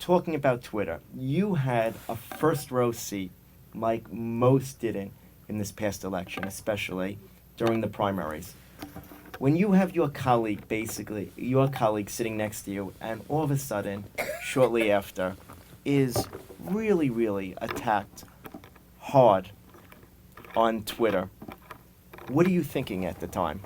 talking about Twitter, you had a first row seat like most didn't in this past election, especially during the primaries. When you have your colleague, basically, your colleague sitting next to you, and all of a sudden, shortly after, is really, really attacked hard on Twitter, what are you thinking at the time?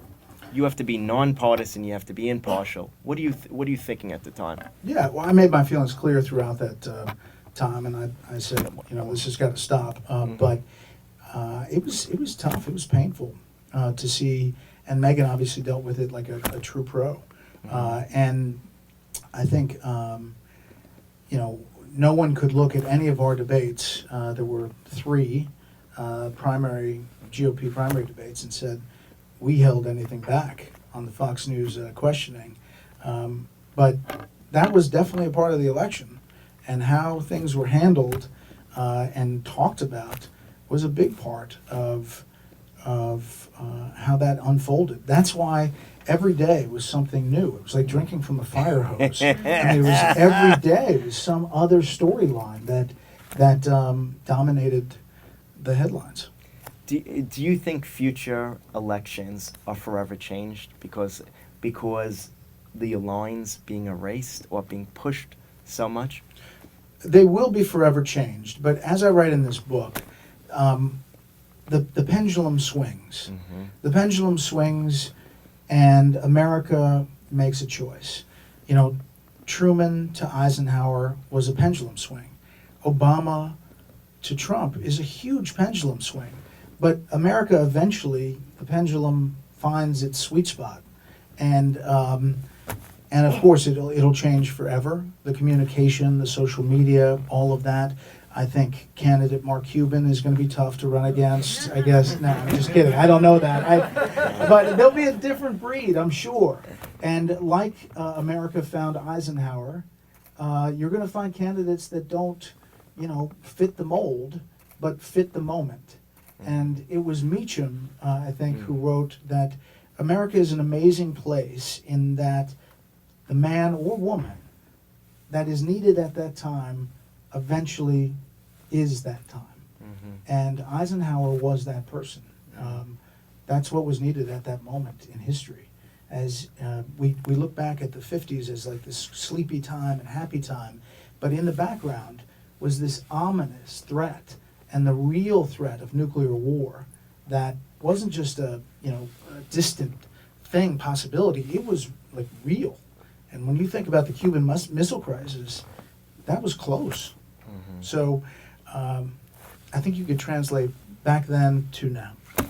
You have to be nonpartisan. You have to be impartial. What are you thinking at the time? Yeah, well, I made my feelings clear throughout that time, and I said, this has got to stop. But it was tough. It was painful to see, and Megan obviously dealt with it like a true pro. And I think, no one could look at any of our debates. There were 3 GOP primary debates, and said we held anything back on the Fox News questioning. But that was definitely a part of the election, and how things were handled and talked about was a big part of how that unfolded. That's why every day was something new. It was like drinking from a fire hose. I mean, it was every day was some other storyline that dominated the headlines. Do you think future elections are forever changed because the lines being erased or being pushed so much? They will be forever changed, but as I write in this book, the pendulum swings. Mm-hmm. The pendulum swings, and America makes a choice. Truman to Eisenhower was a pendulum swing. Obama to Trump is a huge pendulum swing. But America eventually, the pendulum finds its sweet spot, and of course it'll change forever. The communication, the social media, all of that. I think candidate Mark Cuban is going to be tough to run against. I guess. No, I'm just kidding. I don't know that. But there'll be a different breed, I'm sure. And like America found Eisenhower, you're going to find candidates that don't, fit the mold, but fit the moment. And it was Meacham, I think, who wrote that America is an amazing place in that the man or woman that is needed at that time eventually is that time. Mm-hmm. And Eisenhower was that person. That's what was needed at that moment in history. As we look back at the 50s as like this sleepy time and happy time, but in the background was this ominous threat, and the real threat of nuclear war that wasn't just a distant possibility. It was like real. And when you think about the Cuban Missile Crisis, that was close. Mm-hmm. So I think you could translate back then to now.